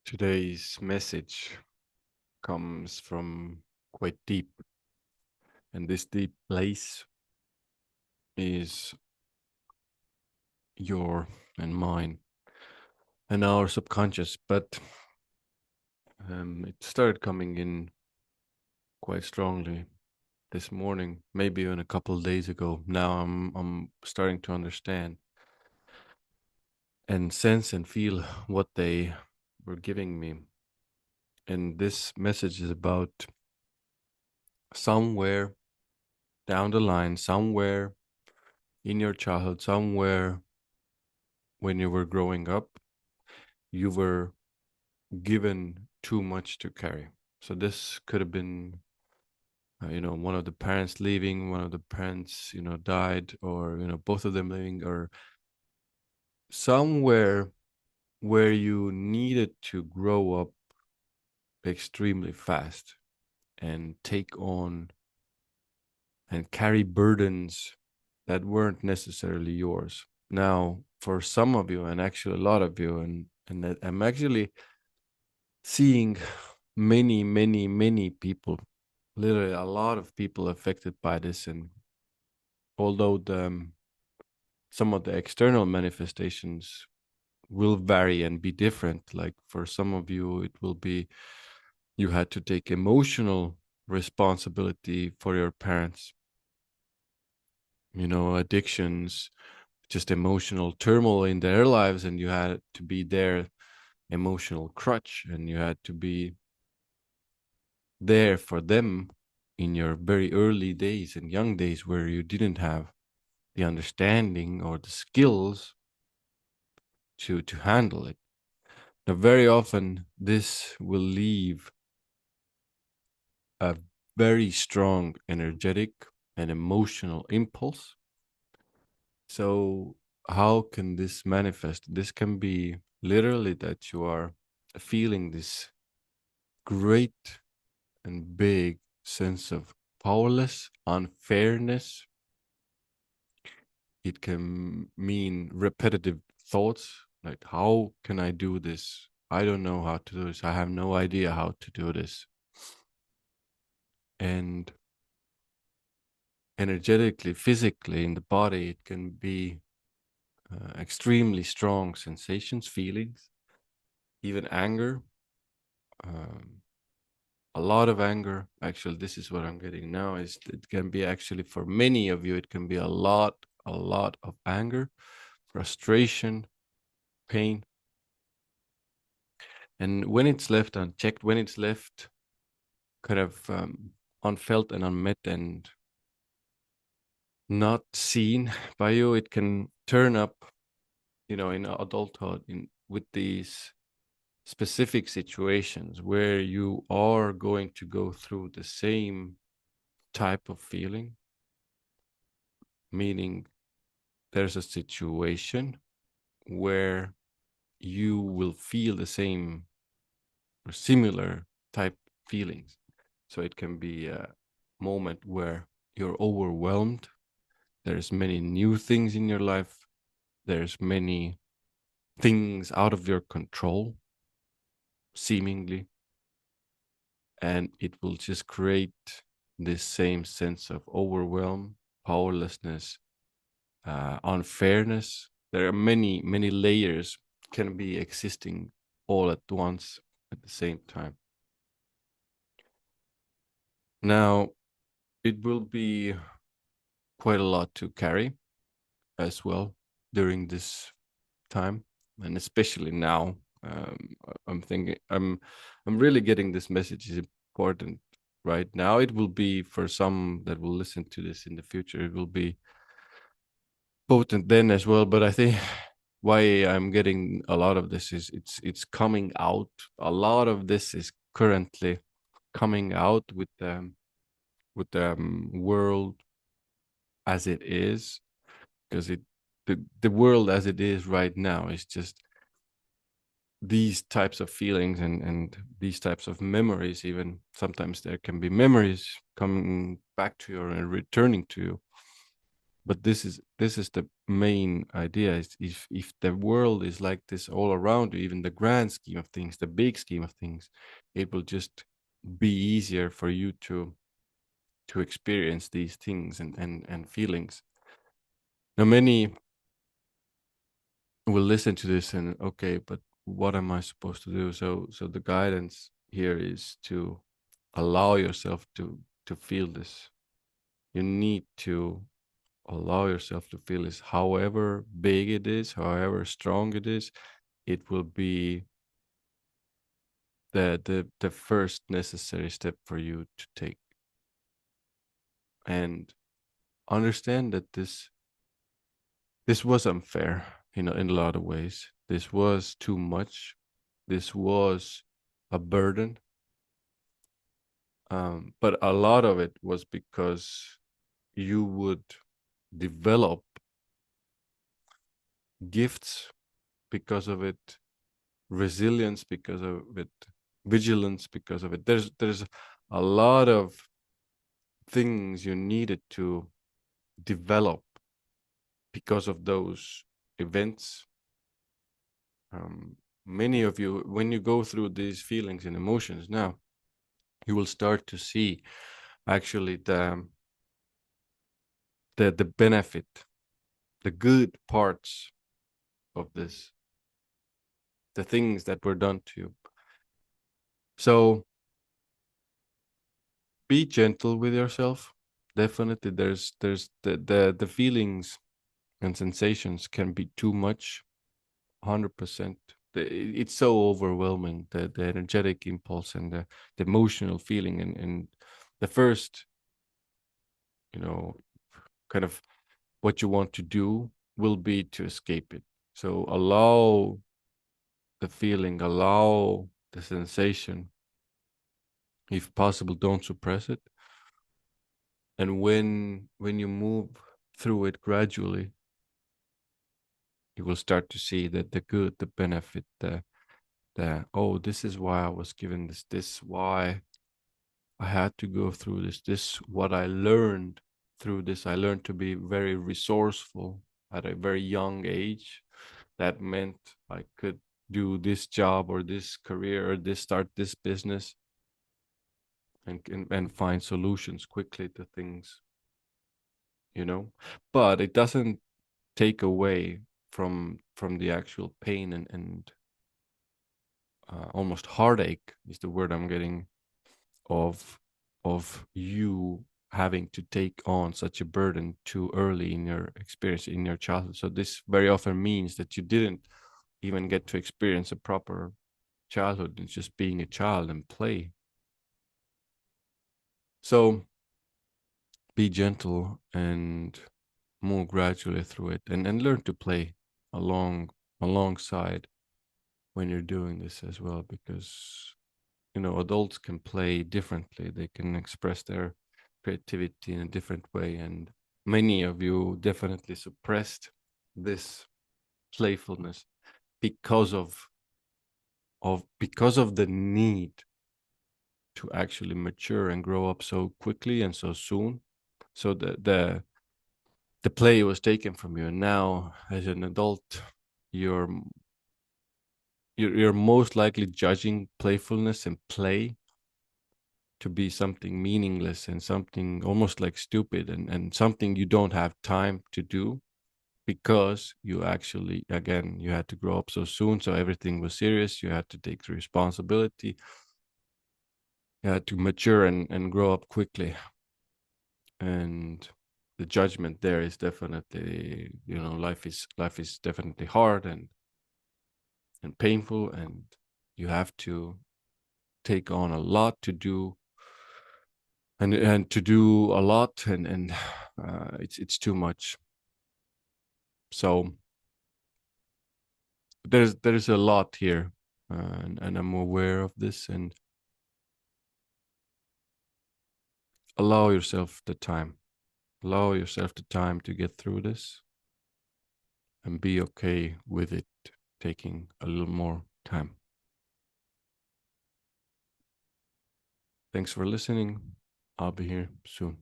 Today's message comes from quite deep, and this deep place is your and mine and our subconscious. But it started coming in quite strongly this morning, maybe even a couple of days ago. Now I'm starting to understand and sense and feel what they were giving me. And this message is about somewhere down the line, somewhere in your childhood, somewhere when you were growing up, you were given too much to carry. So this could have been, one of the parents leaving, one of the parents, died, or both of them leaving, or somewhere where you needed to grow up extremely fast and take on and carry burdens that weren't necessarily yours. Now, for some of you, and actually a lot of you, and that I'm actually seeing many people, literally a lot of people affected by this. And although some of the external manifestations will vary and be different, like for some of you it will be you had to take emotional responsibility for your parents, addictions, just emotional turmoil in their lives, and you had to be their emotional crutch, and you had to be there for them in your very early days and young days where you didn't have the understanding or the skills to handle it. Now, very often this will leave a very strong energetic and emotional impulse. So how can this manifest? This can be literally that you are feeling this great and big sense of powerless unfairness. It can mean repetitive thoughts like, how can I do this? I don't know how to do this. I have no idea how to do this. And energetically, physically, in the body, it can be extremely strong sensations, feelings, even anger. Um, a lot of anger. Actually, this is what I'm getting now. Is it can be actually for many of you, it can be a lot of anger, frustration, pain. And when it's left unchecked, when it's left kind of unfelt and unmet and not seen by you, it can turn up, in adulthood in with these specific situations where you are going to go through the same type of feeling, meaning there's a situation where you will feel the same or similar type feelings. So it can be a moment where you're overwhelmed. There's many new things in your life. There's many things out of your control, seemingly. And it will just create this same sense of overwhelm, powerlessness, unfairness. There are many layers can be existing all at once at the same time. Now, it will be quite a lot to carry as well during this time, and especially now. I'm thinking I'm really getting this message is important right now. It will be for some that will listen to this in the future. It will be potent then as well. But I think why I'm getting a lot of this is it's coming out. A lot of this is currently coming out with the world as it is, because the world as it is right now is just these types of feelings and these types of memories. Even sometimes there can be memories coming back to you and returning to you But this is the main idea, is if the world is like this all around you, even the grand scheme of things, the big scheme of things, it will just be easier for you to experience these things and feelings. Now many will listen to this and, okay, but what am I supposed to do? So the guidance here is to allow yourself to feel this. You need to allow yourself to feel this, however big it is, however strong it is. It will be the first necessary step for you to take. And understand that this was unfair, in a lot of ways. This was too much. This was a burden. But a lot of it was because you would develop gifts because of it, resilience because of it, vigilance because of it. There's a lot of things you needed to develop because of those events. Um, Many of you, when you go through these feelings and emotions now, you will start to see actually the benefit, the good parts of this, the things that were done to you. So be gentle with yourself. Definitely, there's the feelings and sensations can be too much. 100%. It's so overwhelming. The energetic impulse and the emotional feeling, and the first, you know, kind of what you want to do will be to escape it. So allow the feeling, allow the sensation. If possible, don't suppress it. And when you move through it gradually, you will start to see that the good, the benefit, the oh, this is why I was given this why I had to go through this what I learned through this. I learned to be very resourceful at a very young age. That meant I could do this job or this career or this start this business and find solutions quickly to things, but it doesn't take away from the actual pain and almost heartache is the word I'm getting, of you having to take on such a burden too early in your experience in your childhood. So this very often means that you didn't even get to experience a proper childhood. It's just being a child and play. So be gentle and move gradually through it, and learn to play alongside when you're doing this as well, because adults can play differently. They can express their creativity in a different way, and many of you definitely suppressed this playfulness because of the need to actually mature and grow up so quickly and so soon. So the play was taken from you, and now as an adult, you're you're most likely judging playfulness and play to be something meaningless and something almost like stupid, and something you don't have time to do, because you actually, again, you had to grow up so soon, so everything was serious. You had to take the responsibility. You had to mature and grow up quickly. And the judgment there is definitely, life is definitely hard and painful, and you have to take on a lot to do, and to do a lot, and it's too much. So there's a lot here, and I'm aware of this, and allow yourself the time. Allow yourself the time to get through this, and be okay with it taking a little more time. Thanks for listening. I'll be here soon.